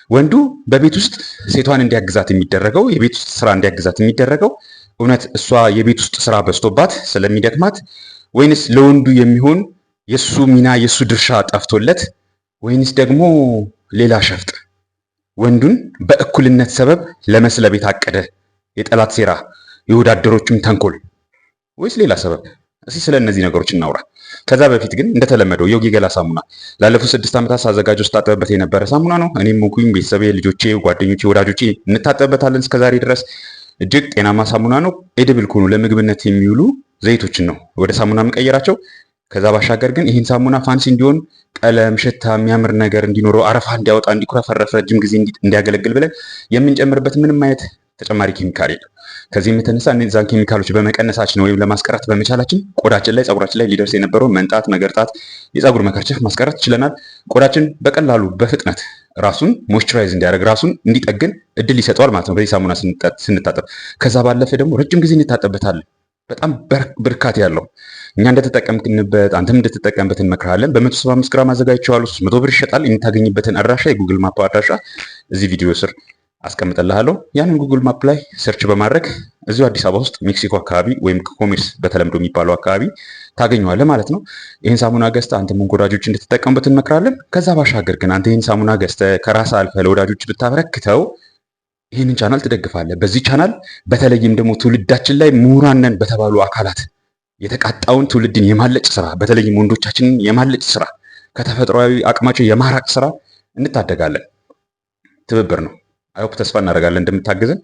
ወንዱ በቤት ውስጥ ሴቷን እንዲያግዛት የሚደረገው የቤት ውስጥ ስራ እንዲያግዛት የሚደረገው እውነት እሷ የቤት ውስጥ ስራ በዝቶባት ስለሚደክማት ወይንስ ለወንዱ የሚሆን የሱ ሚና የሱ ድርሻ ጠፍቶለት ወይንስ ደግሞ ሌላ ሸፍጥ ወንዱን በእኩልነት ሰበብ ለመስለብ የታቀደ የጠላት ሴራ የወዳደሮቹም ተንኮል ወይስ ሌላ ሰበብ? እስኪ ስለ እነዚህ ነገሮች እናውራ። ከዛ በፊት ግን እንደተለመደው ዮጊ ገላ ሳሙና ላለፉት 6 ዓመታት ሳዘጋጀው ስታጠብበት የነበረ ሳሙና ነው። እኔም ሆንኩኝ ቤተሰቤ፣ ልጆቼ፣ ጓደኞቼ፣ ወዳጆቼ እንታጠብበታለን እስከዛሬ ድረስ። እጅግ ጤናማ ሳሙና ነው። ኤድብል ከሆኑ ለምግብነት የሚውሉ ዘይቶችን ነው ወደ ሳሙና የምቀይራቸው። ከዛ ባሻገር ግን ይህን ሳሙና ፋንሲ እንዲሆን ቀለም፣ ሽታ፣ የሚያምር ነገር እንዲኖረው፣ አረፋ እንዲያወጣ፣ እንዲኩረፈረፍ፣ ረጅም ጊዜ እንዲያገለግል ብለን የምንጨምርበት ምንም አይነት ተጨማሪ ኬሚካል የለም። ከዚህም የተነሳ እነዚያን ኬሚካሎች በመቀነሳችን ወይም ለማስቀረት በመቻላችን ቆዳችን ላይ ፀጉራችን ላይ ሊደርስ የነበረውን መንጣት፣ መገርጣት፣ የፀጉር መከርቸፍ ማስቀረት ችለናል። ቆዳችን በቀላሉ በፍጥነት ራሱን ሞይስቸራይዝ እንዲያደርግ ራሱን እንዲጠግን እድል ይሰጠዋል ማለት ነው በዚህ ሳሙና ስንታጠብ። ከዛ ባለፈ ደግሞ ረጅም ጊዜ እንታጠብበታለን። በጣም ብርካት ያለው እኛ እንደተጠቀምንበት አንተም እንደተጠቀምበት እንመክራለን። በ175 ግራም አዘጋጅቼዋለሁ። 300 ብር ይሸጣል። የምታገኝበትን አድራሻ የጉግል ማፕ አድራሻ እዚህ ቪዲዮ ስር አስቀምጥልሃለሁ። ያንን ጉግል ማፕ ላይ ሰርች በማድረግ እዚሁ አዲስ አበባ ውስጥ ሜክሲኮ አካባቢ ወይም ኮሜርስ በተለምዶ የሚባለው አካባቢ ታገኘዋለህ ማለት ነው። ይህን ሳሙና ገዝተህ አንተም ወዳጆች እንድትጠቀሙበት እንመክራለን። ከዛ ባሻገር ግን አንተ ይህን ሳሙና ገዝተህ ከራስህ አልፈህ ለወዳጆች ብታበረክተው ይህንን ቻናል ትደግፋለህ። በዚህ ቻናል በተለይም ደግሞ ትውልዳችን ላይ ምሁራን ነን በተባሉ አካላት የተቃጣውን ትውልድን የማለጭ ስራ፣ በተለይም ወንዶቻችንን የማለጭ ስራ፣ ከተፈጥሯዊ አቅማቸው የማራቅ ስራ እንታደጋለን። ትብብር ነው። አይሆፕ ተስፋ እናደርጋለን እንደምታግዘን።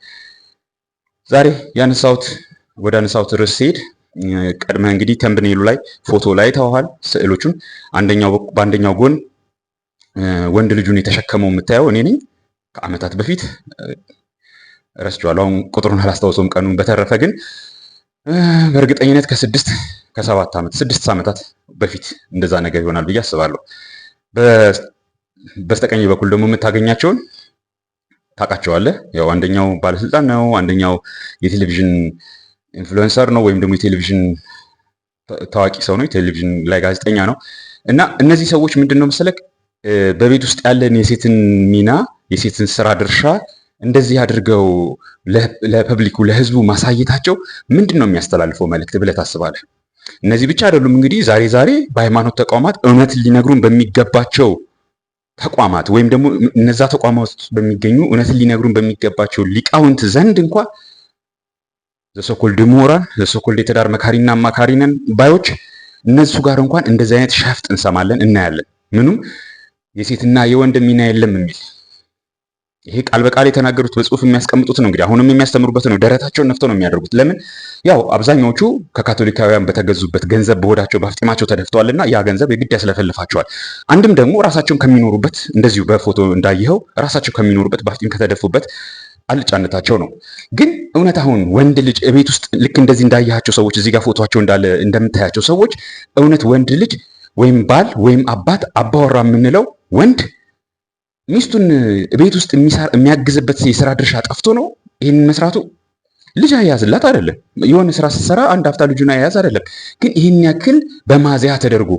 ዛሬ ወደ አነሳሁት ርዕስ ሲሄድ ቀድመህ እንግዲህ ተምብኔሉ ላይ ፎቶ ላይ ተዋሃል ስዕሎቹን። በአንደኛው ጎን ወንድ ልጁን የተሸከመው የምታየው እኔ ነኝ። ከዓመታት በፊት ረስቼዋለሁ፣ አሁን ቁጥሩን አላስታውሰውም ቀኑን። በተረፈ ግን በእርግጠኝነት ከ6 ዓመታት በፊት እንደዛ ነገር ይሆናል ብዬ አስባለሁ። በስተቀኝ በኩል ደግሞ የምታገኛቸውን ታውቃቸዋለህ። ያው አንደኛው ባለስልጣን ነው፣ አንደኛው የቴሌቪዥን ኢንፍሉዌንሰር ነው ወይም ደግሞ የቴሌቪዥን ታዋቂ ሰው ነው፣ የቴሌቪዥን ላይ ጋዜጠኛ ነው። እና እነዚህ ሰዎች ምንድን ነው መሰለክ በቤት ውስጥ ያለን የሴትን ሚና የሴትን ስራ ድርሻ እንደዚህ አድርገው ለፐብሊኩ ለህዝቡ ማሳየታቸው ምንድን ነው የሚያስተላልፈው መልእክት ብለህ ታስባለህ? እነዚህ ብቻ አይደሉም እንግዲህ ዛሬ በሃይማኖት ተቋማት እውነትን ሊነግሩን በሚገባቸው ተቋማት ወይም ደግሞ እነዛ ተቋማት በሚገኙ እውነትን ሊነግሩን በሚገባቸው ሊቃውንት ዘንድ እንኳን ዘሶኮልድ ምሁራን ዘሶኮልድ የትዳር መካሪና አማካሪ ነን ባዮች እነሱ ጋር እንኳን እንደዚህ አይነት ሸፍጥ እንሰማለን፣ እናያለን። ምኑም የሴትና የወንድ ሚና የለም የሚል ይሄ ቃል በቃል የተናገሩት በጽሁፍ የሚያስቀምጡት ነው። እንግዲህ አሁንም የሚያስተምሩበት ነው። ደረታቸውን ነፍተው ነው የሚያደርጉት። ለምን? ያው አብዛኛዎቹ ከካቶሊካውያን በተገዙበት ገንዘብ በሆዳቸው በአፍጢማቸው ተደፍተዋልና ያ ገንዘብ የግድ ያስለፈልፋቸዋል። አንድም ደግሞ ራሳቸውን ከሚኖሩበት እንደዚሁ በፎቶ እንዳየኸው ራሳቸው ከሚኖሩበት በአፍጢም ከተደፉበት አልጫነታቸው ነው። ግን እውነት አሁን ወንድ ልጅ ቤት ውስጥ ልክ እንደዚህ እንዳያቸው ሰዎች እዚህ ጋር ፎቶቸው እንዳለ እንደምታያቸው ሰዎች እውነት ወንድ ልጅ ወይም ባል ወይም አባት አባወራ የምንለው ወንድ ሚስቱን ቤት ውስጥ የሚያግዝበት የስራ ድርሻ ጠፍቶ ነው ይህን መስራቱ? ልጅ አያዝላት አይደለም፣ የሆነ ስራ ስትሰራ አንድ አፍታ ልጁን አያዝ አይደለም። ግን ይህን ያክል በማዚያ ተደርጎ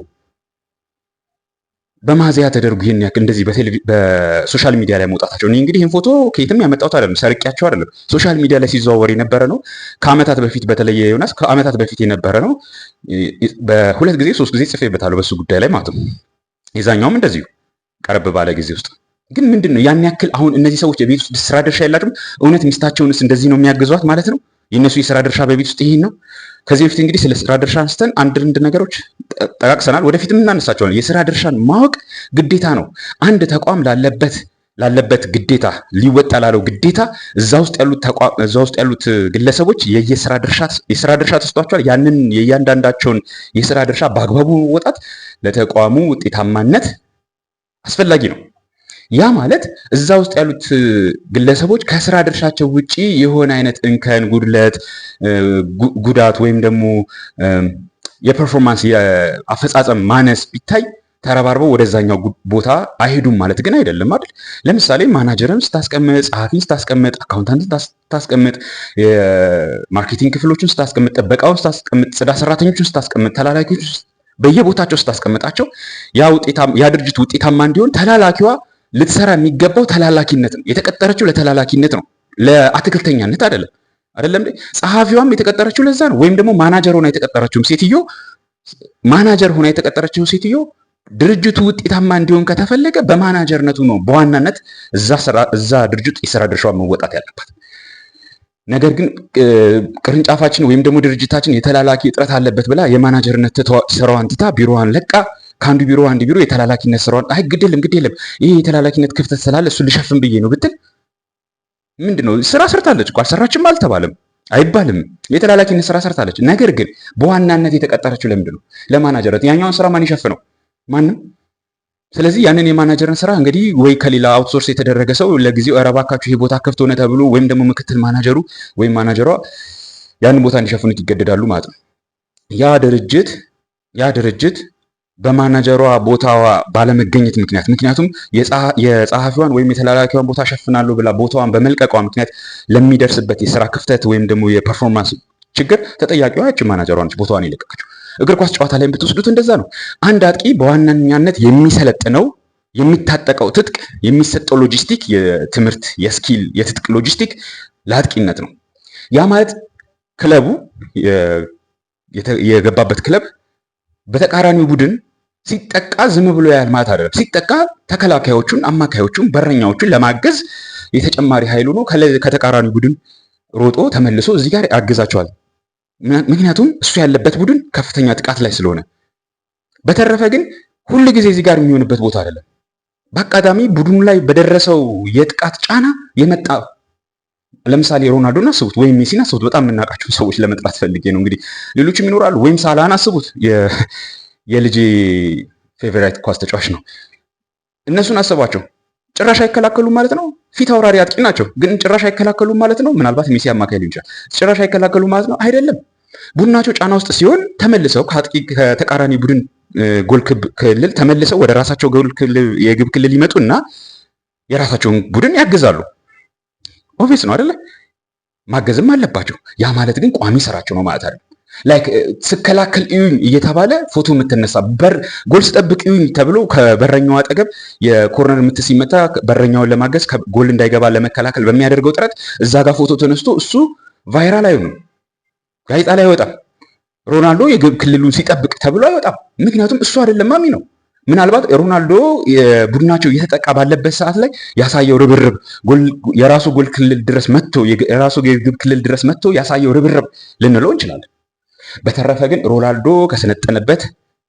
ይህን ያክል እንደዚህ በሶሻል ሚዲያ ላይ መውጣታቸው። እኔ እንግዲህ ይህን ፎቶ ከየትም ያመጣሁት አይደለም፣ ሰርቂያቸው አይደለም። ሶሻል ሚዲያ ላይ ሲዘዋወር የነበረ ነው። ከዓመታት በፊት በተለየ ዮናስ ከዓመታት በፊት የነበረ ነው። በ2 ጊዜ 3 ጊዜ ጽፌበታለሁ በሱ ጉዳይ ላይ ማለት ነው። የዛኛውም እንደዚሁ ቀረብ ባለ ጊዜ ውስጥ ግን ምንድን ነው ያን ያክል አሁን እነዚህ ሰዎች የቤት ውስጥ ስራ ድርሻ የላቸውም? እውነት ሚስታቸውንስ እንደዚህ ነው የሚያግዟት ማለት ነው? የእነሱ የስራ ድርሻ በቤት ውስጥ ይሄን ነው? ከዚህ በፊት እንግዲህ ስለ ስራ ድርሻ አንስተን አንድ ነገሮች ጠቃቅሰናል። ወደፊትም እናነሳቸዋለን። የስራ ድርሻን ማወቅ ግዴታ ነው። አንድ ተቋም ላለበት ግዴታ ሊወጣ ላለው ግዴታ እዛ ውስጥ ያሉት ግለሰቦች የስራ ድርሻ ተሰጥቷቸዋል። ያንን የእያንዳንዳቸውን የስራ ድርሻ በአግባቡ መወጣት ለተቋሙ ውጤታማነት አስፈላጊ ነው። ያ ማለት እዛ ውስጥ ያሉት ግለሰቦች ከስራ ድርሻቸው ውጪ የሆነ አይነት እንከን፣ ጉድለት፣ ጉዳት ወይም ደግሞ የፐርፎርማንስ የአፈጻጸም ማነስ ቢታይ ተረባርበው ወደዛኛው ቦታ አይሄዱም ማለት ግን አይደለም አይደል? ለምሳሌ ማናጀርን ስታስቀምጥ፣ ጸሐፊን ስታስቀምጥ፣ አካውንታንትን ስታስቀምጥ፣ የማርኬቲንግ ክፍሎችን ስታስቀምጥ፣ ጥበቃውን ስታስቀምጥ፣ ጽዳት ሰራተኞችን ስታስቀምጥ፣ ተላላኪዎች በየቦታቸው ስታስቀምጣቸው ያ ድርጅት ውጤታማ እንዲሆን ተላላኪዋ ልትሰራ የሚገባው ተላላኪነት ነው። የተቀጠረችው ለተላላኪነት ነው፣ ለአትክልተኛነት አይደለም። አይደለም ጸሐፊዋም የተቀጠረችው ለዛ ነው። ወይም ደግሞ ማናጀር ሆና የተቀጠረችው ሴትዮ ድርጅቱ ውጤታማ እንዲሆን ከተፈለገ በማናጀርነቱ ነው በዋናነት እዛ ድርጅት የስራ ድርሻዋን መወጣት ያለባት። ነገር ግን ቅርንጫፋችን ወይም ደግሞ ድርጅታችን የተላላኪ እጥረት አለበት ብላ የማናጀርነት ስራዋን ትታ ቢሮዋን ለቃ ከአንዱ ቢሮ አንዱ ቢሮ የተላላኪነት ስራዋን አይ ግድ የለም ይሄ የተላላኪነት ክፍተት ስላለ እሱ ልሸፍን ብዬ ነው ብትል ምንድነው? ስራ ሰርታለች እኮ አልሰራችም አልተባለም አይባልም። የተላላኪነት ስራ ሰርታለች። ነገር ግን በዋናነት የተቀጠረችው ለምንድን ነው? ለማናጀርነት። ያኛውን ስራ ማን ይሸፍነው? ማንም። ስለዚህ ያንን የማናጀርን ስራ እንግዲህ ወይ ከሌላ አውትሶርስ የተደረገ ሰው ለጊዜው ኧረ እባካችሁ ይሄ ቦታ ክፍት ሆነ ተብሎ ወይም ደግሞ ምክትል ማናጀሩ ወይም ማናጀሯ ያንን ቦታ እንዲሸፍኑት ይገደዳሉ ማለት ነው። ያ ድርጅት በማናጀሯ ቦታዋ ባለመገኘት ምክንያቱም የጸሐፊዋን ወይም የተላላኪዋን ቦታ ሸፍናለሁ ብላ ቦታዋን በመልቀቋ ምክንያት ለሚደርስበት የስራ ክፍተት ወይም ደግሞ የፐርፎርማንስ ችግር ተጠያቂዋ ያቺ ማናጀሯ ነች፣ ቦታዋን የለቀቀችው። እግር ኳስ ጨዋታ ላይ ብትወስዱት እንደዛ ነው። አንድ አጥቂ በዋናኛነት የሚሰለጥነው የሚታጠቀው ትጥቅ የሚሰጠው ሎጂስቲክ፣ የትምህርት የስኪል የትጥቅ ሎጂስቲክ ለአጥቂነት ነው። ያ ማለት ክለቡ የገባበት ክለብ በተቃራኒው ቡድን ሲጠቃ ዝም ብሎ ያህል ማለት አይደለም። ሲጠቃ ተከላካዮቹን፣ አማካዮቹን፣ በረኛዎቹን ለማገዝ የተጨማሪ ኃይሉ ነው ከተቃራኒው ቡድን ሮጦ ተመልሶ እዚህ ጋር ያግዛቸዋል። ምክንያቱም እሱ ያለበት ቡድን ከፍተኛ ጥቃት ላይ ስለሆነ። በተረፈ ግን ሁል ጊዜ እዚህ ጋር የሚሆንበት ቦታ አይደለም። በአጋጣሚ ቡድኑ ላይ በደረሰው የጥቃት ጫና የመጣ ለምሳሌ ሮናልዶን አስቡት ወይም ሜሲን አስቡት። በጣም የምናውቃቸው ሰዎች ለመጥራት ፈልጌ ነው። እንግዲህ ሌሎችም ይኖራሉ። ወይም ሳላህን አስቡት፣ የልጄ ፌቨራይት ኳስ ተጫዋች ነው። እነሱን አስቧቸው። ጭራሽ አይከላከሉም ማለት ነው። ፊት አውራሪ አጥቂ ናቸው፣ ግን ጭራሽ አይከላከሉም ማለት ነው። ምናልባት ሜሲ አማካይ ሊሆን ይችላል። ጭራሽ አይከላከሉም ማለት ነው አይደለም። ቡድናቸው ጫና ውስጥ ሲሆን ተመልሰው ከተቃራኒ ቡድን ጎል ክልል ተመልሰው ወደ ራሳቸው የግብ ክልል ይመጡና የራሳቸውን ቡድን ያግዛሉ። ኦብቪየስ ነው አይደለ? ማገዝም አለባቸው። ያ ማለት ግን ቋሚ ስራቸው ነው ማለት አይደለም። ላይክ ስከላከል እዩኝ እየተባለ ፎቶ የምትነሳ ጎል ስጠብቅ እዩኝ ተብሎ ከበረኛው አጠገብ የኮርነር ምት ሲመታ በረኛውን ለማገዝ ጎል እንዳይገባ ለመከላከል በሚያደርገው ጥረት እዛ ጋር ፎቶ ተነስቶ እሱ ቫይራል አይሆንም፣ ጋዜጣ ላይ አይወጣም። ሮናልዶ የግብ ክልሉን ሲጠብቅ ተብሎ አይወጣም። ምክንያቱም እሱ አይደለም ማሚ ነው። ምናልባት ሮናልዶ የቡድናቸው እየተጠቃ ባለበት ሰዓት ላይ ያሳየው ርብርብ የራሱ ጎል ክልል ድረስ መጥቶ የራሱ የግብ ክልል ድረስ መጥቶ ያሳየው ርብርብ ልንለው እንችላለን። በተረፈ ግን ሮናልዶ ከሰለጠነበት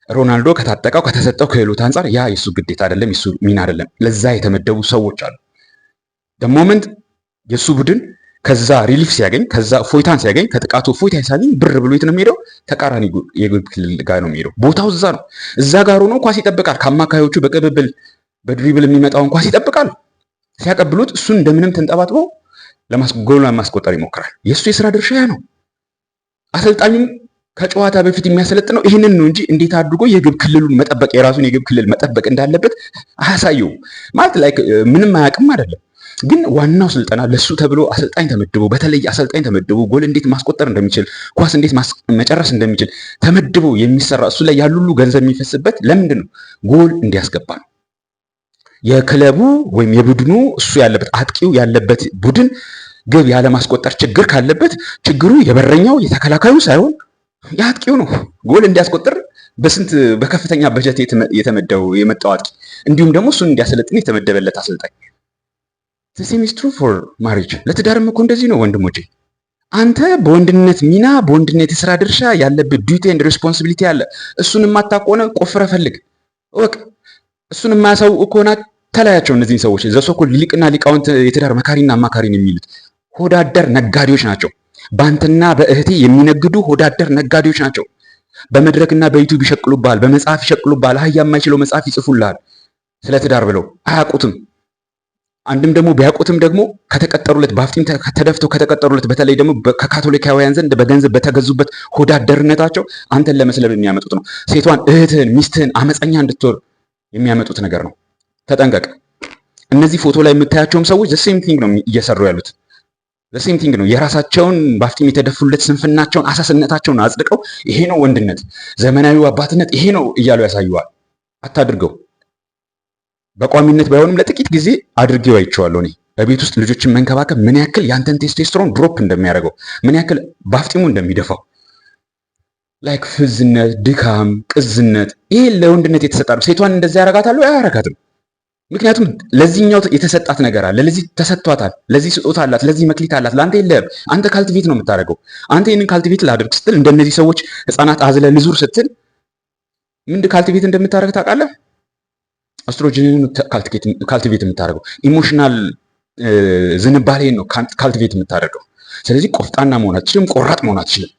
ሮናልዶ ከታጠቀው ከተሰጠው ክህሎት አንጻር ያ የሱ ግዴታ አይደለም፣ የሱ ሚና አይደለም። ለዛ የተመደቡ ሰዎች አሉ። ሞመንት የሱ ቡድን ከዛ ሪሊፍ ሲያገኝ ከዛ ፎይታን ሲያገኝ ከጥቃቱ ፎይታ ሲያገኝ ብር ብሎ የት ነው የሚሄደው? ተቃራኒ የግብ ክልል ጋር ነው የሚሄደው። ቦታው እዛ ነው። እዛ ጋር ሆኖ ኳስ ይጠብቃል። ከአማካዮቹ በቅብብል በድሪብል የሚመጣውን ኳስ ይጠብቃል። ሲያቀብሉት እሱን እንደምንም ተንጠባጥቦ ጎል ለማስቆጠር ይሞክራል። የእሱ የስራ ድርሻ ያ ነው። አሰልጣኙም ከጨዋታ በፊት የሚያሰለጥነው ይህንን ነው እንጂ እንዴት አድርጎ የግብ ክልሉን መጠበቅ የራሱን የግብ ክልል መጠበቅ እንዳለበት አያሳየውም። ማለት ላይ ምንም አያውቅም አይደለም። ግን ዋናው ስልጠና ለሱ ተብሎ አሰልጣኝ ተመድቦ በተለይ አሰልጣኝ ተመድቦ ጎል እንዴት ማስቆጠር እንደሚችል ኳስ እንዴት መጨረስ እንደሚችል ተመድቦ የሚሰራ እሱ ላይ ያሉ ሁሉ ገንዘብ የሚፈስበት ለምንድን ነው? ጎል እንዲያስገባ ነው። የክለቡ ወይም የቡድኑ እሱ ያለበት አጥቂው ያለበት ቡድን ግብ ያለማስቆጠር ችግር ካለበት ችግሩ የበረኛው የተከላካዩ ሳይሆን የአጥቂው ነው። ጎል እንዲያስቆጥር በከፍተኛ በጀት የመጣው አጥቂ እንዲሁም ደግሞ እሱን እንዲያሰለጥን የተመደበለት አሰልጣኝ። ሴም ኢዝ ትሩ ፎር ማሪጅ። ለትዳርም እኮ እንደዚህ ነው ወንድሞቼ። አንተ በወንድነት ሚና በወንድነት የስራ ድርሻ ያለብህ ዲዩቲ ኤንድ ሬስፖንሲቢሊቲ አለ። እሱን የማታውቅ ከሆነ ቆፍረ ፈልግ እወቅ። እሱን የማያሳውቁ ከሆነ ተለያቸው። እነዚህን ሰዎች ዘሶኮ ሊቅና ሊቃውንት የትዳር መካሪና አማካሪን የሚሉት ሆዳደር ነጋዴዎች ናቸው። በአንተና በእህቴ የሚነግዱ ሆዳደር ነጋዴዎች ናቸው። በመድረክና በዩቲዩብ ይሸቅሉብሃል፣ በመጽሐፍ ይሸቅሉብሃል። አህያ የማይችለው መጽሐፍ ይጽፉልሃል ስለ ትዳር ብለው አያውቁትም። አንድም ደግሞ ቢያውቁትም ደግሞ ከተቀጠሩለት በአፍጢም ተደፍተው ከተቀጠሩለት በተለይ ደግሞ ከካቶሊካውያን ዘንድ በገንዘብ በተገዙበት ሆዳደርነታቸው አንተን ለመስለብ የሚያመጡት ነው። ሴቷን፣ እህትህን፣ ሚስትህን አመፀኛ እንድትወር የሚያመጡት ነገር ነው። ተጠንቀቅ። እነዚህ ፎቶ ላይ የምታያቸውም ሰዎች ዘሴም ቲንግ ነው እየሰሩ ያሉት። ዘሴም ቲንግ ነው። የራሳቸውን በአፍጢም የተደፉለት ስንፍናቸውን አሳስነታቸውን አጽድቀው ይሄ ነው ወንድነት፣ ዘመናዊ አባትነት ይሄ ነው እያሉ ያሳዩዋል። አታድርገው። በቋሚነት ባይሆንም ለጥቂት ጊዜ አድርጌው አይቼዋለሁ። እኔ በቤት ውስጥ ልጆችን መንከባከብ ምን ያክል ያንተን ቴስቴስትሮን ድሮፕ እንደሚያደርገው፣ ምን ያክል ባፍጢሙ እንደሚደፋው፣ ላይክ ፍዝነት፣ ድካም፣ ቅዝነት፣ ይሄ ለወንድነት የተሰጣ ነው። ሴቷን እንደዛ ያረጋታሉ? አያረጋትም። ምክንያቱም ለዚህኛው የተሰጣት ነገር አለ፣ ለዚህ ተሰጥቷታል፣ ለዚህ ስጦታ አላት፣ ለዚህ መክሊት አላት። ለአንተ የለህም። አንተ ካልቲቬት ነው የምታደርገው። አንተ ይህንን ካልቲቬት ላድርግ ስትል እንደነዚህ ሰዎች ህፃናት አዝለ ልዙር ስትል ምንድን ካልቲቬት እንደምታደርግ ታውቃለህ? አስትሮጅንን ካልቲቬት የምታደርገው ኢሞሽናል ዝንባሌን ነው ካልቲቬት የምታደርገው። ስለዚህ ቆፍጣና መሆን አትችልም፣ ቆራጥ መሆን አትችልም፣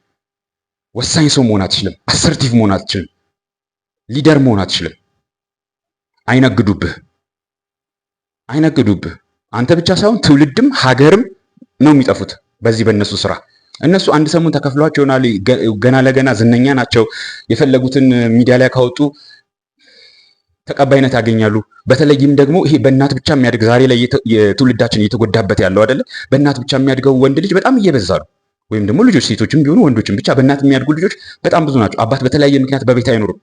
ወሳኝ ሰው መሆን አትችልም፣ አሰርቲቭ መሆን አትችልም፣ ሊደር መሆን አትችልም። አይነግዱብህ። አንተ ብቻ ሳይሆን ትውልድም ሀገርም ነው የሚጠፉት በዚህ በእነሱ ስራ። እነሱ አንድ ሰሞን ተከፍሏቸው ይሆናል፣ ገና ለገና ዝነኛ ናቸው። የፈለጉትን ሚዲያ ላይ ካወጡ ተቀባይነት ያገኛሉ። በተለይም ደግሞ ይሄ በእናት ብቻ የሚያድግ ዛሬ ላይ የትውልዳችን እየተጎዳበት ያለው አይደለ? በእናት ብቻ የሚያድገው ወንድ ልጅ በጣም እየበዛ ነው። ወይም ደግሞ ልጆች ሴቶችም ቢሆኑ ወንዶችም ብቻ በእናት የሚያድጉ ልጆች በጣም ብዙ ናቸው። አባት በተለያየ ምክንያት በቤት አይኖርም።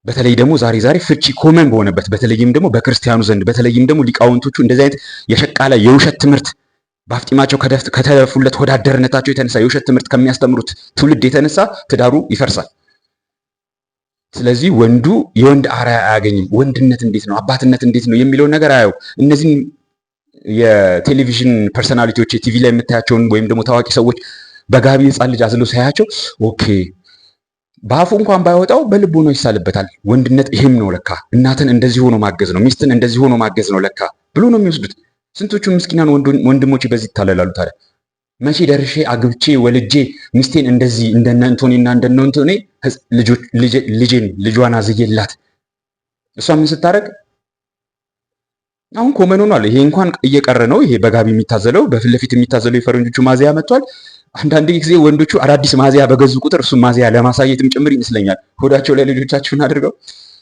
በተለይ ደግሞ ዛሬ ፍቺ ኮመን በሆነበት በተለይም ደግሞ በክርስቲያኑ ዘንድ በተለይም ደግሞ ሊቃውንቶቹ እንደዚህ አይነት የሸቃለ የውሸት ትምህርት በአፍጢማቸው ከተፉለት ወዳደርነታቸው የተነሳ የውሸት ትምህርት ከሚያስተምሩት ትውልድ የተነሳ ትዳሩ ይፈርሳል። ስለዚህ ወንዱ የወንድ አርአያ አያገኝም። ወንድነት እንዴት ነው፣ አባትነት እንዴት ነው የሚለውን ነገር አያው። እነዚህን የቴሌቪዥን ፐርሰናሊቲዎች የቲቪ ላይ የምታያቸውን ወይም ደግሞ ታዋቂ ሰዎች በጋቢ ህፃን ልጅ አዝለው ሳያቸው ኦኬ በአፉ እንኳን ባይወጣው በልቡ ነው ይሳልበታል። ወንድነት ይሄም ነው ለካ፣ እናትን እንደዚህ ሆኖ ማገዝ ነው፣ ሚስትን እንደዚህ ሆኖ ማገዝ ነው ለካ ብሎ ነው የሚወስዱት። ስንቶቹ ምስኪናን ወንድሞች በዚህ ይታለላሉ። ታዲያ መቼ ደርሼ አግብቼ ወልጄ ሚስቴን እንደዚህ እንደነ እንቶኔና እንደነ እንቶኔ ልጇን አዝዬላት እሷ ምን ስታደርግ አሁን ኮመን ሆኗል። ይሄ እንኳን እየቀረ ነው። ይሄ በጋቢ የሚታዘለው በፊት ለፊት የሚታዘለው የፈረንጆቹ ማዚያ መጥቷል። አንዳንድ ጊዜ ወንዶቹ አዳዲስ ማዚያ በገዙ ቁጥር እሱ ማዚያ ለማሳየትም ጭምር ይመስለኛል ሆዳቸው ላይ ልጆቻቸውን አድርገው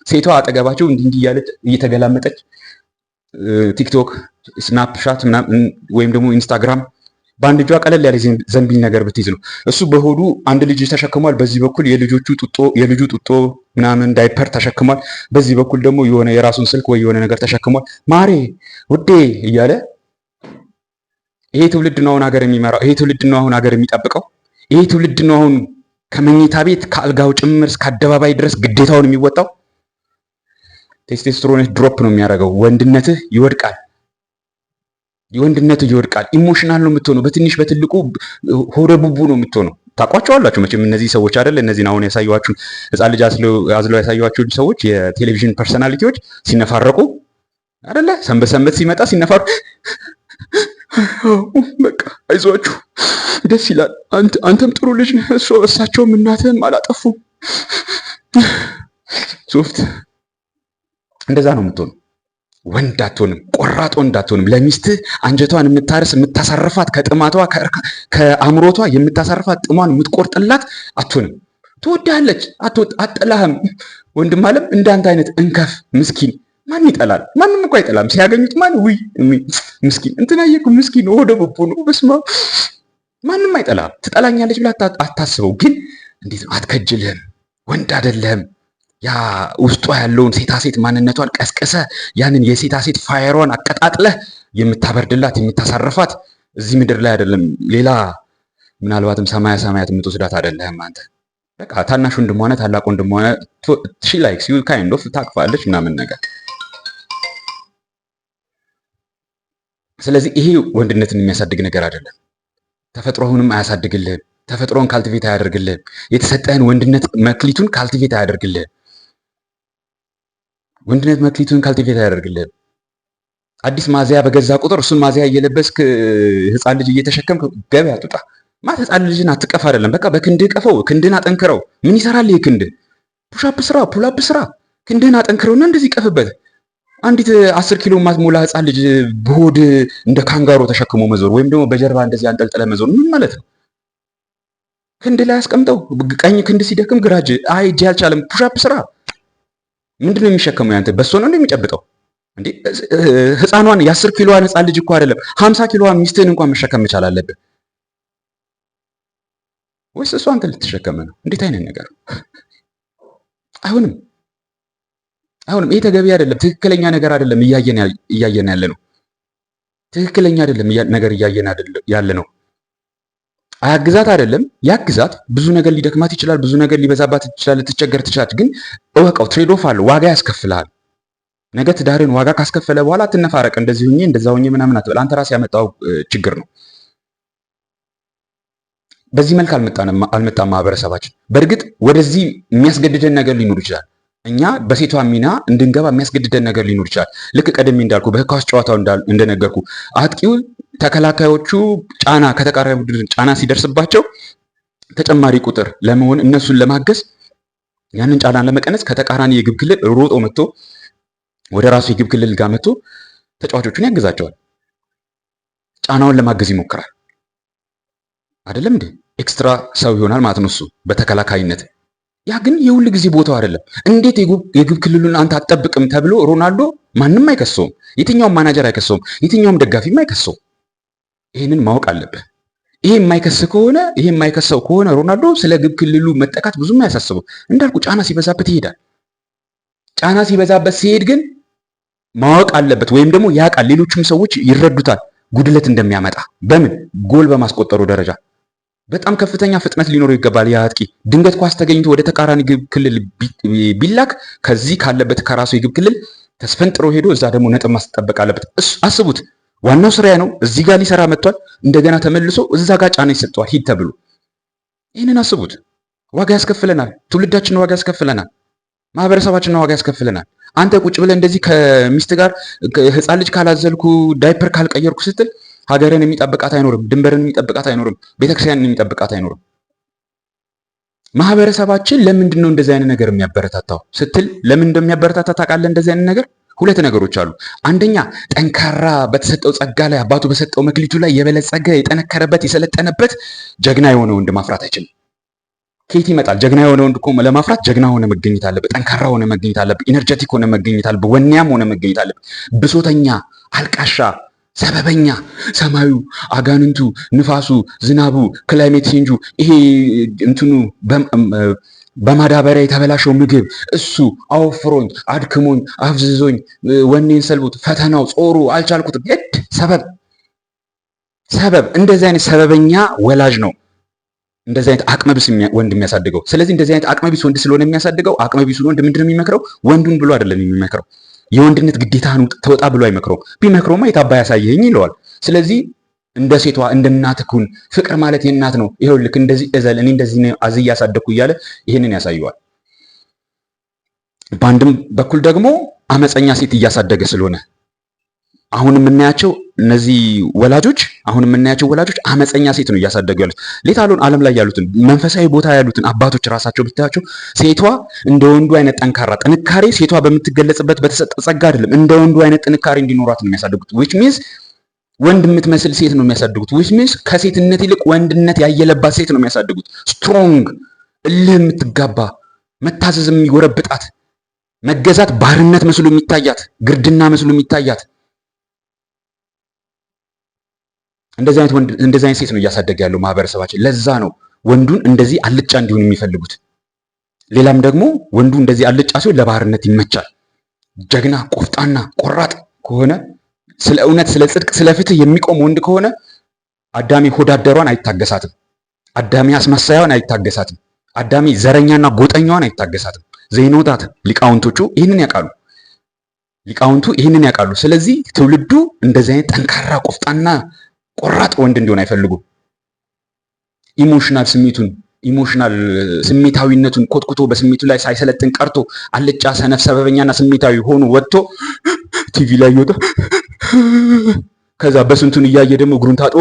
ሴቷ አጠገባቸው እንዲህ እያለች እየተገላመጠች ቲክቶክ፣ ስናፕሻት ወይም ደግሞ ኢንስታግራም በአንድ እጇ ቀለል ያለ ዘንቢል ነገር ብትይዝ ነው። እሱ በሆዱ አንድ ልጅ ተሸክሟል። በዚህ በኩል የልጁ ጡጦ ምናምን ዳይፐር ተሸክሟል። በዚህ በኩል ደግሞ የሆነ የራሱን ስልክ ወይ የሆነ ነገር ተሸክሟል። ማሬ ውዴ እያለ ይሄ ትውልድ ነው አሁን ሀገር የሚመራው። ይሄ ትውልድ ነው አሁን ሀገር የሚጠብቀው። ይሄ ትውልድ ነው አሁን ከመኝታ ቤት ከአልጋው ጭምር እስከ አደባባይ ድረስ ግዴታውን የሚወጣው። ቴስቴስትሮን ድሮፕ ነው የሚያደርገው። ወንድነትህ ይወድቃል። ኢሞሽናል ነው የምትሆነው። በትንሽ በትልቁ ሆደ ቡቡ ነው የምትሆነው። ታውቋቸዋላችሁ መቼም እነዚህ ሰዎች አይደለ? እነዚህን አሁን ያሳየኋችሁን ህፃን ልጅ አዝለው ያሳየኋችሁን ሰዎች የቴሌቪዥን ፐርሰናሊቲዎች ሲነፋረቁ አይደለ? ሰንበት ሲመጣ ሲነፋረቁ በቃ አይዟችሁ ደስ ይላል፣ አንተም ጥሩ ልጅ ነህ፣ እሳቸውም እናትህም አላጠፉም። ሶፍት እንደዛ ነው የምትሆነው። ወንድ አትሆንም፣ ቆራጥ ወንድ አትሆንም። ለሚስትህ አንጀቷን የምታሳርፋት ከጥማቷ ከአምሮቷ የምታሳርፋት ጥሟን የምትቆርጥላት አትሆንም። ትወዳለች፣ አትጠላህም። ወንድም አለም እንዳንተ አይነት እንከፍ ምስኪን ማን ይጠላል? ማንም እኮ አይጠላም። ሲያገኙት ማን ውይ ምስኪን እንትና እኮ ምስኪን ወደ ቦቦ ነው በስማ ማንም አይጠላም። ትጠላኛለች ብላ አታስበው። ግን እንዴት ነው አትከጅልህም። ወንድ አይደለህም። ያ ውስጧ ያለውን ሴታሴት ማንነቷን ቀስቀሰ ያንን የሴታሴት ፋየሯን አቀጣጥለህ የምታበርድላት የምታሳርፋት እዚህ ምድር ላይ አይደለም ሌላ ምናልባትም ሰማያት የምትወስዳት አይደለህም አንተ። በቃ ታናሽ ወንድም ሆነ ታላቅ ወንድም ሆነ ሺ ላይክስ ዩ ካይንድ ኦፍ ታቅፋለች ምናምን ነገር። ስለዚህ ይሄ ወንድነትን የሚያሳድግ ነገር አይደለም። ተፈጥሮህንም አያሳድግልህም። ተፈጥሮን ካልቲቬት አያደርግልህም። የተሰጠህን ወንድነት መክሊቱን ካልቲቬት አያደርግልህም። ወንድነት መክሊቱን ካልቲቬት አያደርግልህም። አዲስ ማዚያ በገዛ ቁጥር እሱን ማዚያ እየለበስክ ህፃን ልጅ እየተሸከምክ ገበያ አትውጣ። ማለት ህፃን ልጅን አትቀፍ አይደለም። በቃ በክንድህ ቀፈው፣ ክንድህን አጠንክረው። ምን ይሰራል ይህ ክንድ? ፑሻፕ ስራ፣ ፑላፕ ስራ። ክንድህን አጠንክረውና እንደዚህ ቀፍበት። አንዲት 10 ኪሎ ማትሞላ ህፃን ልጅ በሆድ እንደ ካንጋሮ ተሸክሞ መዞር ወይም ደግሞ በጀርባ እንደዚህ አንጠልጥለ መዞር ምን ማለት ነው? ክንድ ላይ አስቀምጠው። ቀኝ ክንድ ሲደክም ግራ እጅ አልቻለም። ፑሻፕ ስራ። ምንድን ነው የሚሸከመው? ያንተ በሶ ነው እንደሚጨብጠው እንዴ? ህፃኗን የ10 ኪሎዋን ህፃን ልጅ እኮ አይደለም 50 ኪሎዋን ሚስትህን እንኳን መሸከም መቻል አለብህ። ወይስ እሷ አንተ ልትሸከመ ነው? እንዴት አይነት ነገር አይሆንም። አሁንም ይሄ ተገቢ አይደለም። ትክክለኛ ነገር አይደለም እያየን ያለ ነው። ትክክለኛ አይደለም ነገር እያየን ያለ ነው። አያግዛት አይደለም፣ ያግዛት። ብዙ ነገር ሊደክማት ይችላል፣ ብዙ ነገር ሊበዛባት ይችላል፣ ልትቸገር ትችላለች። ግን እወቀው፣ ትሬድ ኦፍ አለ፣ ዋጋ ያስከፍልሃል። ነገ ትዳርን ዋጋ ካስከፈለ በኋላ አትነፋረቅ። እንደዚህ ሁኜ እንደዛ ሁኜ ምናምን አትበል። አንተ ራስህ ያመጣው ችግር ነው። በዚህ መልክ አልመጣም ማህበረሰባችን። በእርግጥ ወደዚህ የሚያስገድደን ነገር ሊኖር ይችላል። እኛ በሴቷ ሚና እንድንገባ የሚያስገድደን ነገር ሊኖር ይችላል። ልክ ቀደም እንዳልኩ በኳስ ጨዋታው እንደነገርኩ አጥቂው ተከላካዮቹ ጫና ከተቃራኒ ቡድን ጫና ሲደርስባቸው ተጨማሪ ቁጥር ለመሆን እነሱን ለማገዝ ያንን ጫናን ለመቀነስ ከተቃራኒ የግብ ክልል ሮጦ መጥቶ ወደ ራሱ የግብ ክልል ጋር መጥቶ ተጫዋቾቹን ያግዛቸዋል። ጫናውን ለማገዝ ይሞክራል። አይደለም እንዴ? ኤክስትራ ሰው ይሆናል ማለት ነው እሱ በተከላካይነት። ያ ግን የሁል ጊዜ ቦታው አይደለም። እንዴት የግብ ክልሉን አንተ አትጠብቅም ተብሎ ሮናልዶ ማንም አይከሰውም። የትኛውም ማናጀር አይከሰውም። የትኛውም ደጋፊም አይከሰውም። ይህንን ማወቅ አለብህ። ይሄ የማይከሰው ከሆነ ሮናልዶ ስለ ግብ ክልሉ መጠቃት ብዙም አያሳስበው። እንዳልኩ ጫና ሲበዛበት ይሄዳል። ጫና ሲበዛበት ሲሄድ ግን ማወቅ አለበት፣ ወይም ደግሞ ያውቃል፣ ሌሎችም ሰዎች ይረዱታል ጉድለት እንደሚያመጣ። በምን ጎል በማስቆጠሩ ደረጃ በጣም ከፍተኛ ፍጥነት ሊኖረው ይገባል። ያ አጥቂ ድንገት ኳስ ተገኝቶ ወደ ተቃራኒ ግብ ክልል ቢላክ ከዚህ ካለበት ከራሱ የግብ ክልል ተስፈንጥሮ ሄዶ እዛ ደግሞ ነጥብ ማስጠበቅ አለበት። አስቡት፣ ዋናው ስራዬ ነው። እዚህ ጋር ሊሰራ መጥቷል። እንደገና ተመልሶ እዛ ጋር ጫና ይሰጠዋል፣ ሂድ ተብሎ። ይህንን አስቡት። ዋጋ ያስከፍለናል። ትውልዳችንን ዋጋ ያስከፍለናል። ማህበረሰባችንን ዋጋ ያስከፍለናል። አንተ ቁጭ ብለህ እንደዚህ ከሚስት ጋር ህፃን ልጅ ካላዘልኩ ዳይፐር ካልቀየርኩ ስትል ሀገርን የሚጠብቃት አይኖርም። ድንበርን የሚጠብቃት አይኖርም። ቤተክርስቲያንን የሚጠብቃት አይኖርም። ማህበረሰባችን ለምንድን ነው እንደዚህ አይነት ነገር የሚያበረታታው ስትል፣ ለምን እንደሚያበረታታ ታውቃለህ? እንደዚህ አይነት ነገር ሁለት ነገሮች አሉ። አንደኛ ጠንካራ በተሰጠው ጸጋ ላይ አባቱ በሰጠው መክሊቱ ላይ የበለጸገ የጠነከረበት የሰለጠነበት ጀግና የሆነ ወንድ ማፍራት አይችልም። ከየት ይመጣል? ጀግና የሆነ ወንድ እኮ ለማፍራት ጀግና ሆነ መገኘት አለበት። ጠንካራ ሆነ መገኘት አለበት። ኢነርጀቲክ ሆነ መገኘት አለበት። ወኔያም ሆነ መገኘት አለበት። ብሶተኛ፣ አልቃሻ፣ ሰበበኛ፣ ሰማዩ፣ አጋንንቱ፣ ንፋሱ፣ ዝናቡ፣ ክላይሜት ቼንጁ፣ ይሄ እንትኑ በማዳበሪያ የተበላሸው ምግብ እሱ አወፍሮኝ፣ አድክሞኝ፣ አፍዝዞኝ፣ ወኔን ሰልቦት፣ ፈተናው፣ ጾሩ፣ አልቻልኩትም፣ ሰበብ። እንደዚህ አይነት ሰበበኛ ወላጅ ነው እንደዚህ አይነት አቅመቢስ ወንድ የሚያሳድገው። ስለዚህ እንደዚህ አይነት አቅመቢስ ወንድ ስለሆነ የሚያሳድገው፣ አቅመቢስ ወንድ ምንድን ነው የሚመክረው? ወንዱን ብሎ አይደለም የሚመክረው። የወንድነት ግዴታህን ተወጣ ብሎ አይመክረውም። ቢመክረውማ የት አባ ያሳየኝ ይለዋል። ስለዚህ እንደ ሴቷ እንደ እናትህ ኩን፣ ፍቅር ማለት የእናት ነው፣ ይኸውልህ እንደዚህ እዘል፣ እኔ እንደዚህ አዝዬ ያሳደግኩ እያለ ይህንን ያሳየዋል። በአንድም በኩል ደግሞ አመፀኛ ሴት እያሳደገ ስለሆነ አሁን የምናያቸው ወላጆች አመፀኛ ሴት ነው እያሳደጉ ያሉት። ሌላውን ዓለም ላይ ያሉትን መንፈሳዊ ቦታ ያሉትን አባቶች ራሳቸው ብታያቸው ሴቷ እንደ ወንዱ አይነት ጠንካራ ጥንካሬ ሴቷ በምትገለጽበት በተሰጠ ጸጋ አይደለም፣ እንደ ወንዱ አይነት ጥንካሬ እንዲኖራት ነው የሚያሳድጉት። which means ወንድ የምትመስል ሴት ነው የሚያሳድጉት። which means ከሴትነት ይልቅ ወንድነት ያየለባት ሴት ነው የሚያሳድጉት። ስትሮንግ፣ እልህ የምትጋባ፣ መታዘዝ የሚጎረብጣት፣ መገዛት ባርነት መስሎ የሚታያት፣ ግርድና መስሎ የሚታያት እንደዚህ አይነት ሴት ነው እያሳደገ ያለው ማህበረሰባችን። ለዛ ነው ወንዱን እንደዚህ አልጫ እንዲሆን የሚፈልጉት። ሌላም ደግሞ ወንዱ እንደዚህ አልጫ ሲሆን ለባህርነት ይመቻል። ጀግና፣ ቆፍጣና፣ ቆራጥ ከሆነ ስለ እውነት፣ ስለ ጽድቅ፣ ስለ ፍትህ የሚቆም ወንድ ከሆነ አዳሚ ሆዳደሯን አይታገሳትም። አዳሚ አስመሳያዋን አይታገሳትም። አዳሚ ዘረኛና ጎጠኛዋን አይታገሳትም። ዘይኖታት ሊቃውንቶቹ ይህንን ያውቃሉ። ስለዚህ ትውልዱ እንደዚህ አይነት ጠንካራ፣ ቆፍጣና፣ ቆራጥ ወንድ እንዲሆን አይፈልጉም። ስሜታዊነቱን ኮትኩቶ በስሜቱ ላይ ሳይሰለጥን ቀርቶ አልጫ፣ ሰነፍ፣ ሰበበኛና ስሜታዊ ሆኖ ወጥቶ ቲቪ ላይ ይወጣ። ከዛ በስንቱን እያየ ደግሞ እግሩን ታጥቦ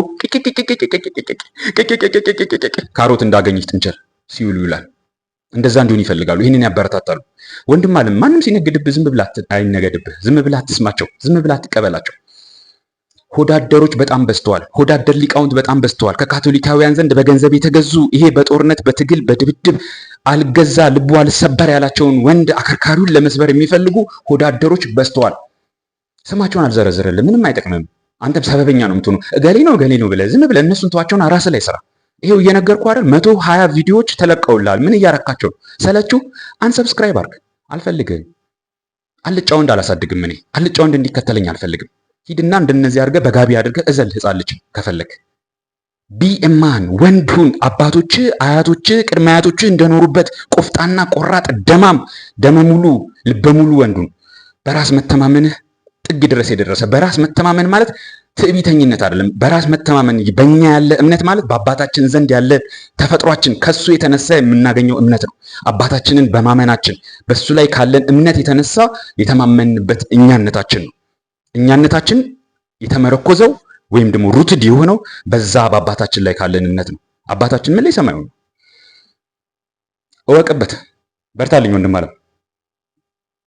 ካሮት እንዳገኘች ጥንቸል ሲውሉ ይውላል። እንደዛ እንዲሆን ይፈልጋሉ። ይህንን ያበረታታሉ። ወንድም አለም ማንም ሲነግድብህ ዝም ብለህ አይነገድብህ። ዝም ብለህ አትስማቸው። ዝም ብለህ አትቀበላቸው። ሆዳደሮች በጣም በዝተዋል። ሆዳደር ሊቃውንት በጣም በዝተዋል። ከካቶሊካውያን ዘንድ በገንዘብ የተገዙ ይሄ በጦርነት በትግል በድብድብ አልገዛ ልቡ አልሰበር ያላቸውን ወንድ አከርካሪውን ለመስበር የሚፈልጉ ሆዳደሮች በዝተዋል። ስማቸውን አልዘረዝርልህ፣ ምንም አይጠቅምም። አንተም ሰበበኛ ነው የምትሆኑ። እገሌ ነው ብለህ ዝም ብለህ እነሱን ተዋቸውን፣ ራስህ ላይ ስራ። ይሄው እየነገርኩህ አይደል? 120 ቪዲዮዎች ተለቀውልሃል። ምን እያረካቸው ነው? ሰለችሁ? አንሰብስክራይብ አድርግ። አልፈልግህም። አልጫ ወንድ አላሳድግም። እኔ አልጫ ወንድ እንዲከተለኝ አልፈልግም። ሂድና እንደነዚህ አድርገህ በጋቢ አድርገህ እዘል ሕፃን ልጅ ከፈለግ። ቢኤማን ወንዱን አባቶች አያቶች ቅድመ አያቶች እንደኖሩበት ቆፍጣና ቆራጥ ደማም ደመሙሉ ልበሙሉ ወንዱን በራስ መተማመንህ ጥግ ድረስ የደረሰ በራስ መተማመን ማለት ትዕቢተኝነት አይደለም። በራስ መተማመን በእኛ ያለ እምነት ማለት በአባታችን ዘንድ ያለ ተፈጥሯችን ከሱ የተነሳ የምናገኘው እምነት ነው። አባታችንን በማመናችን በሱ ላይ ካለን እምነት የተነሳ የተማመንበት እኛነታችን ነው። እኛነታችን የተመረኮዘው ወይም ደግሞ ሩትድ የሆነው በዛ በአባታችን ላይ ካለን እምነት ነው። አባታችን ምን ላይ ሰማዩ ነው። እወቅበት። በርታልኝ ወንድም አለም።